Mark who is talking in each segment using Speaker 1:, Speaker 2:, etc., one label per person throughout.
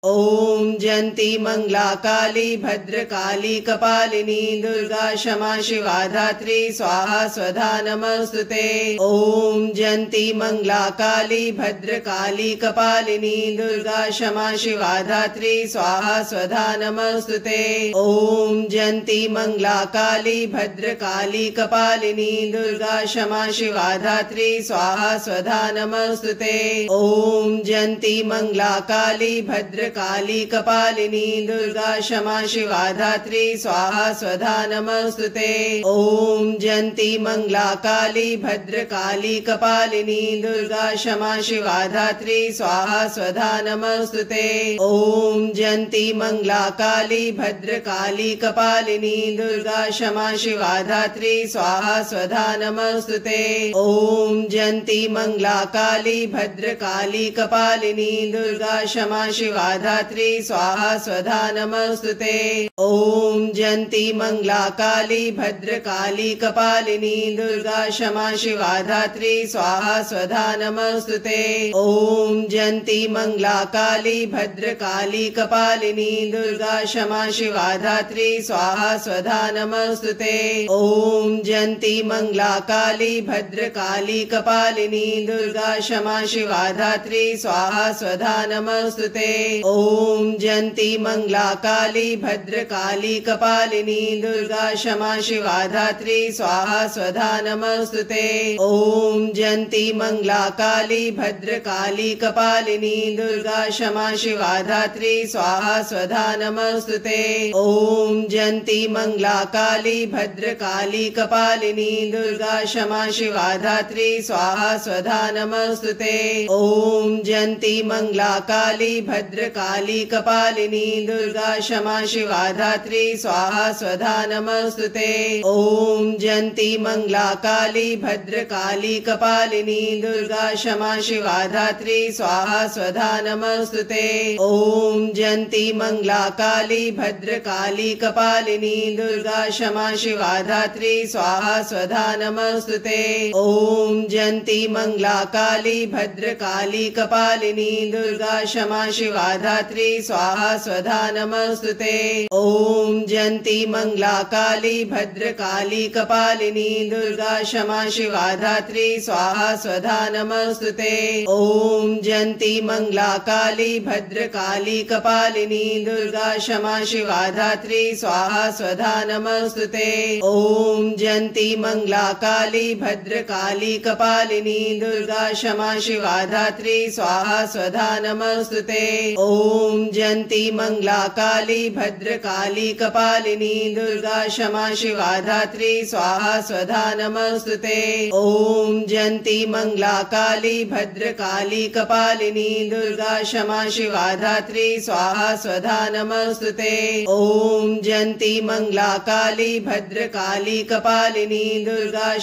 Speaker 1: ॐ जयन्ती मंगला काली भद्रकाली कपालिनी दुर्गा क्षमा शिवा धात्री स्वाहा स्वधा नमस्तुते। ॐ जयन्ती मंगला काली भद्रकाली कपालिनी दुर्गा क्षमा शिवा धात्री स्वाहा स्वधा नमस्तुते। ॐ जयन्ती मंगला काली भद्रकाली कपालिनी दुर्गा क्षमा शिवा धात्री स्वाहा स्वधा नमस्तुते। ॐ जयन्ती मंगला काली भद्रकाली कपालिनी दुर्गा क्षमा शिवा धात्री स्वाहा स्वधा नमस्तुते। ॐ जयन्ती मंगला काली भद्रकाली कपालिनी दुर्गा क्षमा शिवा धात्री स्वाहा स्वधा नमस्तुते। ॐ जयन्ती मंगला काली भद्रकाली कपालिनी दुर्गा क्षमा शिवा धात्री स्वाहा स्वधा नमस्तुते। ॐ जयन्ती मंगला काली भद्रकाली कपालिनी दुर्गा क्षमा शिवा धात्री स्वाहा स्वधा नमस्तुते। ॐ जयन्ती मंगला काली भद्रकाली कपालिनी दुर्गा क्षमा शिवा धात्री स्वाहा स्वधा नमस्तुते। ॐ जयन्ती मंगला काली भद्रकाली कपालिनी दुर्गा क्षमा शिवा धात्री स्वाहा स्वधा नमस्तुते। ॐ जयन्ती मंगला काली भद्रकाली कपालिनी दुर्गा क्षमा शिवा धात्री स्वाहा स्वधा नमस्तुते। ॐ जयन्ती मंगला काली भद्रकाली कपालिनी दुर्गा क्षमा शिवा धात्री स्वाहा स्वधा नमस्तुते। ॐ जयन्ती मंगला काली भद्रकाली कपालिनी दुर्गा क्षमा शिवा धात्री स्वाहा स्वधा नमस्तुते। ॐ जयन्ती मंगला काली भद्रकाली कपालिनी दुर्गा क्षमा शिवा धात्री स्वाहा स्वधा नमस्तुते। ॐ जयन्ती मंगला काली भद्रकाली कपालिनी दुर्गा क्षमा शिवा धात्री स्वाहा स्वधा नमस्तुते। ॐ जयन्ती मंगला काली भद्रकाली कपालिनी दुर्गा क्षमा शिवा धात्री स्वाहा स्वधा नमस्तुते। ॐ जयन्ती मंगला काली भद्रकाली कपालिनी दुर्गा क्षमा शिवा धात्री स्वाहा स्वधा नमस्तुते। ॐ जयन्ती मंगला काली भद्रकाली कपालिनी दुर्गा क्षमा शिवा धात्री स्वाहा स्वधा नमस्तुते। ॐ जयन्ती मंगला काली भद्रकाली कपालिनी दुर्गा क्षमा शिवा धात्री स्वाहा स्वधा नमस्तुते। ॐ जयन्ती मंगला काली भद्रकाली कपालिनी दुर्गा क्षमा शिवा धात्री स्वाहा स्वधा नमस्तुते। ॐ जयन्ती मंगला काली भद्रकाली कपालिनी दुर्गा क्षमा शिवा धात्री स्वाहा स्वधा नमस्तुते। ॐ जयन्ती मंगला काली भद्रकाली कपालिनी दुर्गा क्षमा शिवा धात्री स्वाहा स्वधा नमस्तुते। ॐ जयन्ती मंगला काली भद्रकाली कपालिनी दुर्गा क्षमा शिवा धात्री स्वाहा स्वधा नमस्तुते। ॐ जयन्ती मंगला काली भद्रकाली कपालिनी दुर्गा क्षमा शिवा धात्री स्वाहा स्वधा नमस्तुते। ॐ जयन्ती मंगला काली भद्रकाली कपालिनी दुर्गा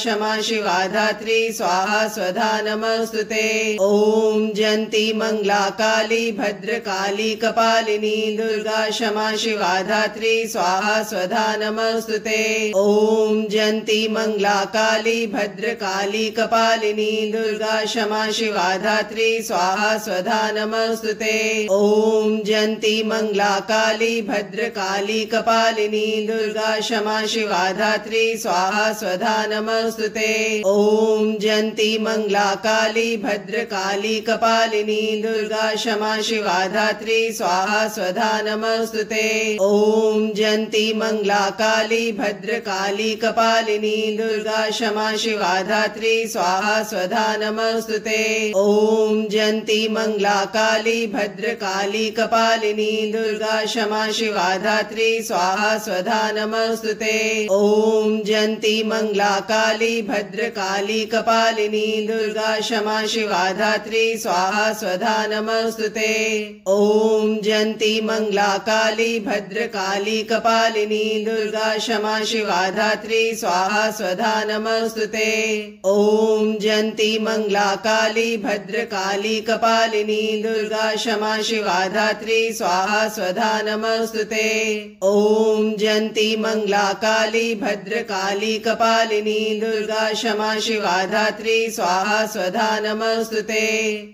Speaker 1: क्षमा शिवा धात्री स्वाहा स्वधा नमस्तुते। ॐ जयन्ती मंगला काली भद्रकाली कपालिनी दुर्गा क्षमा शिवा धात्री स्वाहा स्वधा नमस्तुते। ॐ जयन्ती मंगला काली भद्रकाली कपालिनी दुर्गा क्षमा शिवा धात्री स्वाहा स्वधा नमस्तुते। ॐ जयन्ती मंगला काली भद्रकाली कपालिनी दुर्गा क्षमा शिवा धात्री स्वाहा स्वधा नमस्तुते। ॐ जयन्ती मंगला काली भद्रकाली कपालिनी दुर्गा क्षमा शिवा धात्री स्वाहा स्वधा नमस्तुते। ॐ जयन्ती मंगला काली भद्रकाली कपालिनी दुर्गा क्षमा शिवा धात्री स्वाहा स्वधा नमस्तुते। ॐ जयन्ती मंगला काली भद्रकाली कपालिनी दुर्गा क्षमा शिवा धात्री स्वाहा स्वधा नमस्तुते। ॐ जयन्ती मंगला काली भद्रकाली कपालिनी दुर्गा क्षमा शिवा धात्री स्वाहा स्वधा नमस्तुते। ॐ जयन्ती मंगला काली भद्रकाली कपालिनी दुर्गा क्षमा शिवा धात्री स्वाहा स्वधा नमस्तुते। ॐ जयन्ती मंगला काली भद्रकाली कपालिनी दुर्गा क्षमा शिवा धात्री स्वाहा स्वधा नमस्तुते।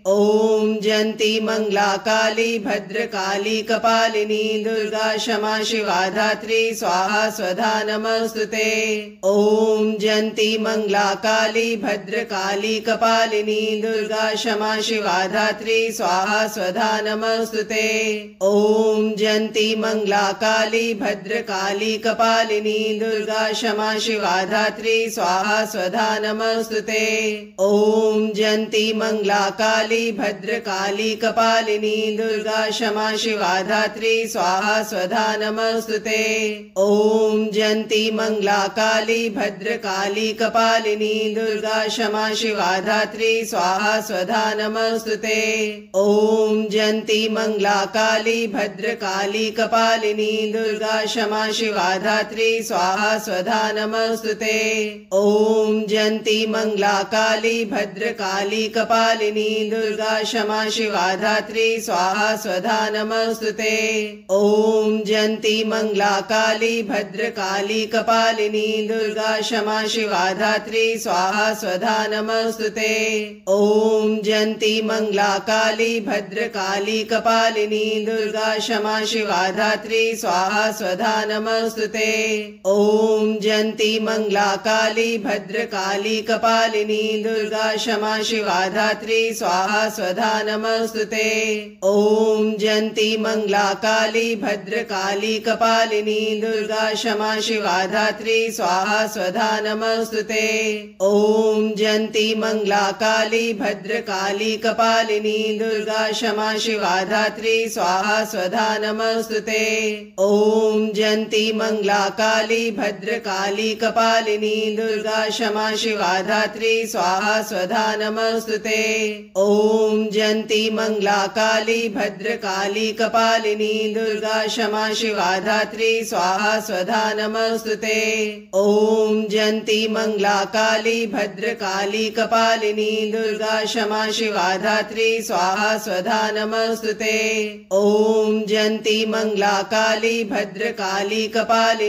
Speaker 1: ॐ जयन्ती मंगला काली भद्रकाली भद्रकाली कपालिनी दुर्गा क्षमा शिवा धात्री स्वाहा स्वधा नमस्तुते। ओम जयंती मंगला काली भद्रकाली कपालिनी दुर्गा क्षमा शिवा धात्री स्वाहा स्वधा नमस्तुते। ओम जयंती मंगला काली भद्रकाली कपालिनी दुर्गा क्षमा शिवा धात्री स्वाहा स्वधा नमस्तुते। ओम जयंती मंगला काली भद्रकाली कपालिनी दुर्गा क्षमा शिवा धात्री स्वाहा स्वधा नमस्तुते। ओम जयंती मंगला काली भद्रकाली कपालिनी दुर्गा क्षमा शिवा धात्री स्वाहा स्वधा नमस्तुते। ओम जयंती मंगला काली भद्रकाली कपालिनी दुर्गा क्षमा शिवा धात्री स्वाहा स्वधा नमस्तुते। ओम जयंती मंगला काली भद्रकाली कपालिनी दुर्गा क्षमा शिवा धात्री स्वाहा स्वधा नमस्तुते। ओम जयंती मंगला काली भद्रकाली कपालिनी दुर्गा क्षमा शिवा धात्री स्वाहा स्वधा नमस्तुते। ओम जयंती मंगला काली भद्रकाली कपालिनी दुर्गा क्षमा शिवा धात्री स्वाहा स्वधा नमस्तुते। ओम जयंती मंगला काली भद्रकाली कपालिनी दुर्गा क्षमा शिवा धात्री स्वाहा स्वधा नमस्तुते। ओम जयंती मंगला काली भद्रकाली कपालिनी दुर्गा क्षमा शिवा धात्री स्वाहा स्वधा नमस्तुते। ओम जयंती मंगला काली भद्रकाली कपालिनी दुर्गा क्षमा शिवा धात्री स्वाहा स्वधा नमस्तुते। ओम जयंती मंगला काली भद्रकाली कपालिनी दुर्गा क्षमा शिवा धात्री स्वाहा स्वधा नमस्तुते। ओम जयंती मंगला काली भद्रकाली कपालिनी दुर्गा क्षमा शिवा धात्री स्वाहा स्वधा नमस्तुते। ओम जयंती मंगला काली भद्रकाली कपालिनी दुर्गा क्षमा शिवा धात्री स्वाहा स्वधा नमस्तुते। ओम जयंती मंगला काली भद्रकाली कपालिनी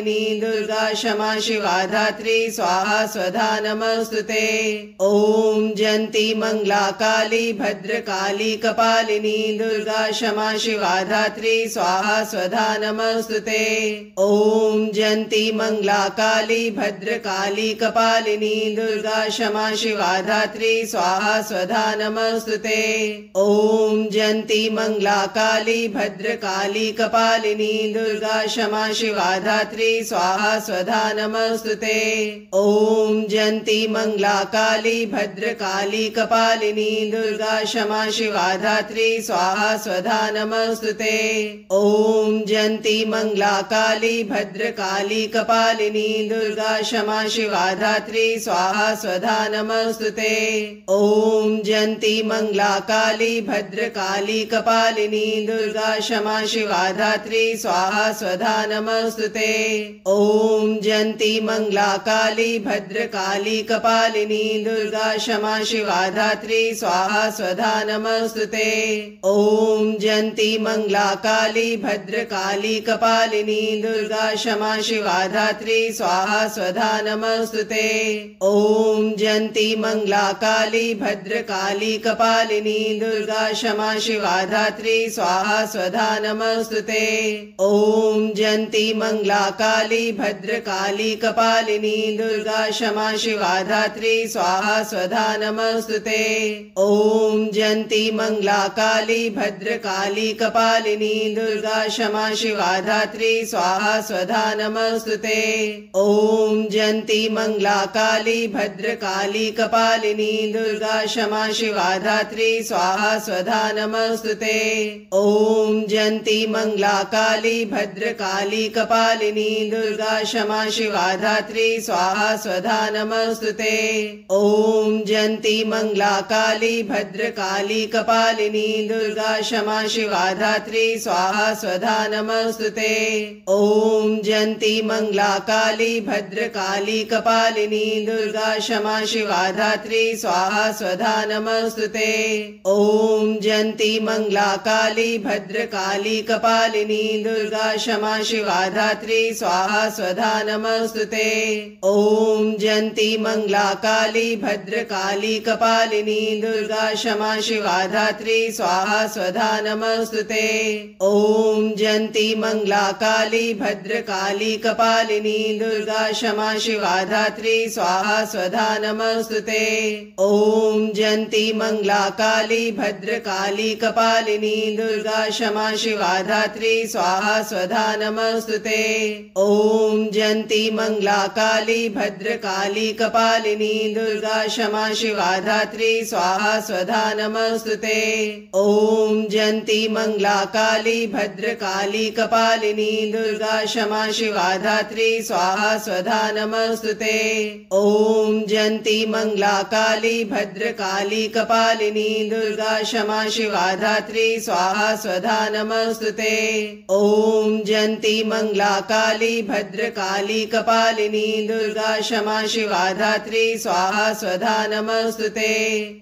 Speaker 1: दुर्गा क्षमा शिवा धात्री स्वाहा स्वधा नमस्तुते। ओम जयंती मंगला काली भद्रकाली कपालिनी दुर्गा क्षमा शिवा धात्री स्वाहा स्वधा नमस्तुते। ओम जयंती मंगला काली भद्रकाली कपालिनी दुर्गा क्षमा शिवा धात्री स्वाहा स्वधा नमस्तुते। ओम जयंती मंगला काली भद्रकाली कपालिनी दुर्गा क्षमा शिवा धात्री स्वाहा स्वधा नमस्तुते। ओम जयंती मंगला काली भद्रकाली कपालिनी दुर्गा क्षमा शिवा धात्री स्वाहा स्वधा नमस्तुते। ओम जयंती मंगला काली भद्रकाली कपालिनी दुर्गा क्षमा शिवा धात्री स्वाहा स्वधा नमस्तुते। ओम जयंती मंगला काली भद्रकाली कपालिनी दुर्गा क्षमा शिवा धात्री स्वाहा स्वधा नमस्तुते। ओम जयंती मंगला काली भद्रकाली कपालिनी दुर्गा क्षमा शिवा धात्री स्वाहा स्वधा नमस्तुते। ओम जयंती मंगला काली भद्रकाली कपालिनी दुर्गा क्षमा शिवा धात्री स्वाहा स्वधा नमस्तुते। ओम जयंती मंगला काली भद्रकाली कपालिनी दुर्गा क्षमा शिवा धात्री स्वाहा स्वधा नमस्तुते। ओम जयंती मंगला काली भद्रकाली कपालिनी दुर्गा क्षमा शिवा धात्री स्वाहा स्वधा नमस्तुते। ओम जयंती मंगला काली भद्रकाली कपालिनी दुर्गा क्षमा शिवा धात्री स्वाहा स्वधा नमस्तुते। ओम जयंती मंगला काली भद्रकाली कपालिनी दुर्गा क्षमा शिवा धात्री स्वाहा स्वधा नमस्तुते। ओम जयंती मंगला काली भद्रकाली कपालिनी दुर्गा क्षमा शिवा धात्री स्वाहा स्वधा नमस्तुते। ओम जयंती मंगला काली भद्रकाली कपालिनी दुर्गा क्षमा शिवा धात्री स्वाहा स्वधा नमस्तुते। ओम जयंती मंगला काली भद्रकाली कपालिनी दुर्गा क्षमा शिवा धात्री स्वाहा स्वधा नमस्तुते। ओम जयंती मंगला काली भद्रकाली कपालिनी दुर्गा क्षमा शिवा धात्री स्वाहा स्वधा नमस्तुते। ओम जयंती मंगला काली भद्रकाली कपालिनी दुर्गा क्षमा शिवा धात्री स्वाहा स्वधा नमस्तुते। नमोस्तुते। ॐ जयन्ती मंगला काली भद्रकाली कपालिनी दुर्गा क्षमा शिवा धात्री स्वाहा स्वधा नमोस्तुते। ॐ जयन्ती मंगला काली भद्रकाली कपालिनी दुर्गा क्षमा शिवा धात्री स्वाहा स्वधा नमोस्तुते। ॐ जयन्ती मंगला काली भद्रकाली कपालिनी दुर्गा क्षमा शिवा धात्री स्वाहा स्वधा नमोस्तुते। ॐ जयन्ती मंगला काली भद्रकाली कपालिनी दुर्गा क्षमा शिवा धात्री स्वाहा स्वधा नमोस्तुते। ॐ जयन्ती मंगला काली भद्रकाली कपालिनी दुर्गा क्षमा शिवा धात्री स्वाहा स्वधा नमोस्तुते। ॐ जयन्ती मंगला काली भद्रकाली कपालिनी दुर्गा क्षमा शिवा धात्री स्वाहा स्वधा नमोस्तुते।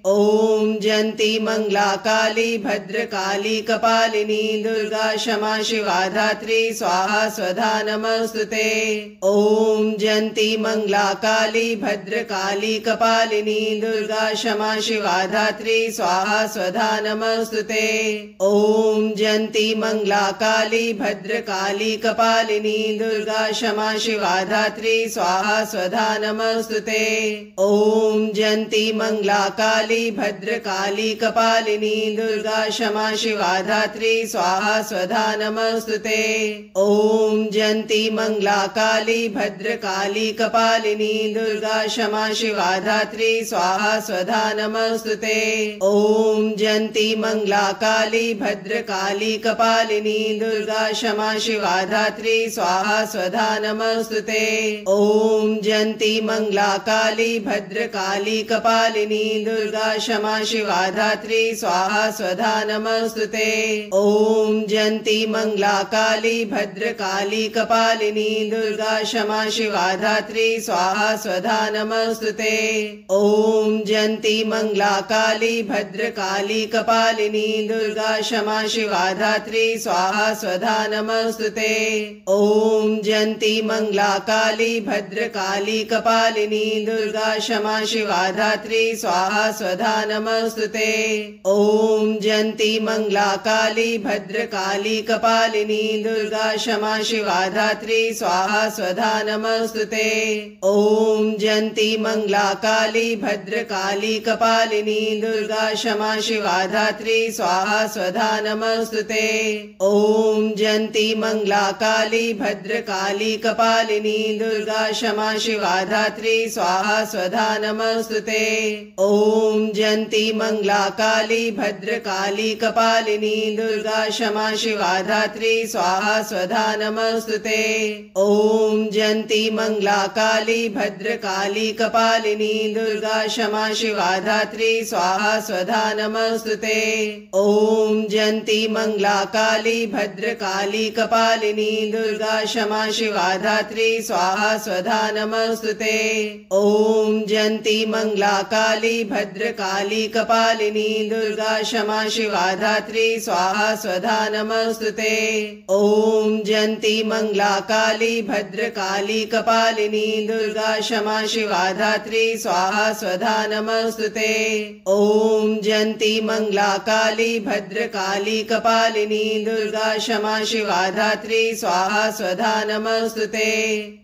Speaker 1: ॐ जयन्ती मंगला काली भद्रकाली कपालिनी दुर्गा क्षमा शिवा धात्री स्वाहा स्वधा नमोस्तुते। ॐ जयन्ती मंगला काली भद्रकाली कपालिनी दुर्गा क्षमा शिवा धात्री स्वाहा स्वधा नमोस्तुते। ॐ जयन्ती मंगला काली भद्रकाली कपालिनी दुर्गा क्षमा शिवा धात्री स्वाहा स्वधा नमोस्तुते। ॐ जयन्ती मंगला काली भद्रकाली कपालिनी दुर्गा क्षमा शिवा धात्री स्वाहा स्वधा नमोस्तुते। ॐ जयन्ती मंगला काली भद्रकाली कपालिनी दुर्गा क्षमा शिवा धात्री स्वाहा स्वधा नमोस्तुते। ॐ जयन्ती मंगला काली भद्रकाली कपालिनी दुर्गा क्षमा शिवा धात्री स्वाहा स्वधा नमोस्तुते। ॐ जयन्ती मंगला काली भद्रकाली कपालिनी दुर्गा क्षमा शिवा धात्री स्वाहा स्वधा नमोस्तुते। ॐ जयन्ती मंगला काली भद्रकाली कपालिनी दुर्गा क्षमा शिवा धात्री स्वाहा स्वधा नमोस्तुते। ॐ जयन्ती मंगला काली भद्रकाली कपालिनी दुर्गा क्षमा शिवा धात्री स्वाहा स्वधा नमोस्तुते। ॐ जयन्ती मंगला काली भद्रकाली कपालिनी दुर्गा क्षमा शिवा धात्री स्वाहा स्वधा नमोस्तुते। ॐ जयन्ती मंगला काली भद्रकाली कपालिनी दुर्गा क्षमा शिवा धात्री स्वाहा स्वधा नमोस्तुते। ॐ जयन्ती मंगला काली भद्रकाली कपालिनी दुर्गा क्षमा शिवा धात्री स्वाहा स्वधा नमोस्तुते। ॐ जयन्ती मंगला काली भद्रकाली कपालिनी दुर्गा क्षमा शिवा धात्री स्वाहा स्वधा नमोस्तुते। ॐ जयन्ती मंगला काली भद्रकाली कपालिनी दुर्गा क्षमा शिवा धात्री स्वाहा स्वधा नमोस्तुते। ॐ जयन्ती मंगला काली भद्रकाली कपालिनी दुर्गा क्षमा शिवा धात्री स्वाहा स्वधा नमोस्तुते। ॐ जयन्ती मंगला काली भद्रकाली कपालिनी दुर्गा क्षमा शिवा धात्री स्वाहा स्वधा नमोस्तुते। ॐ जयन्ती मंगला काली भद्रकाली कपालिनी दुर्गा क्षमा शिवा धात्री स्वाहा स्वधा नमोस्तुते। ॐ जयन्ती मंगला काली भद्रकाली कपालिनी दुर्गा क्षमा शिवा धात्री स्वाहा स्वधा नमोस्तुते। ॐ जयन्ती मंगला काली भद्रकाली कपालिनी दुर्गा क्षमा शिवा धात्री स्वाहा स्वधा नमोस्तुते।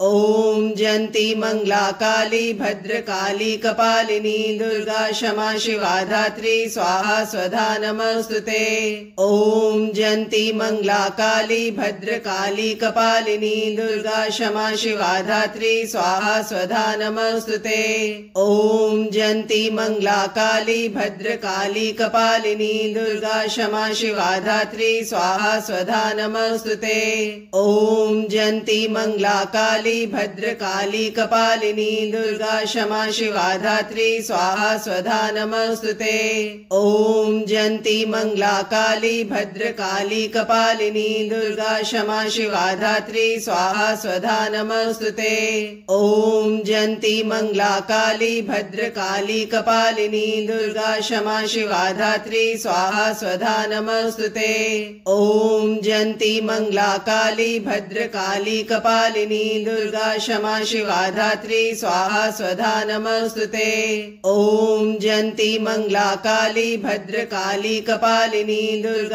Speaker 1: ॐ जयन्ती मंगला काली भद्रकाली कपालिनी दुर्गा क्षमा शिवा धात्री स्वाहा स्वधा नमोस्तुते। ॐ जयन्ती मंगला काली भद्रकाली कपालिनी दुर्गा क्षमा शिवा धात्री स्वाहा स्वधा नमोस्तुते। ॐ जयन्ती मंगला काली भद्रकाली कपालिनी दुर्गा क्षमा शिवा धात्री स्वाहा स्वधा नमोस्तुते। ॐ जयन्ती मंगला काली भद्रकाली कपालिनी दुर्गा क्षमा शिवा धात्री स्वाहा स्वधा नमोस्तुते। ॐ जयन्ती मंगला काली भद्रकाली कपालिनी दुर्गा क्षमा शिवा धात्री स्वाहा स्वधा नमोस्तुते। ॐ जयन्ती मंगला काली भद्रकाली कपालिनी दुर्गा क्षमा शिवा धात्री स्वाहा स्वधा नमोस्तुते। ॐ जयन्ती मंगला काली भद्रकाली कपालिनी दुर्गा क्षमा शिवा धात्री स्वाहा स्वधा नमोस्तुते। ॐ जयन्ती मंगला काली भद्रकाली कपालिनी दुर्गा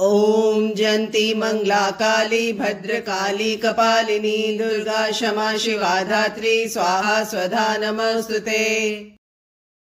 Speaker 1: ॐ जयन्ती मंगला काली भद्रकाली कपालिनी दुर्गा क्षमा शिवा धात्री स्वाहा स्वधा नमस्तुते।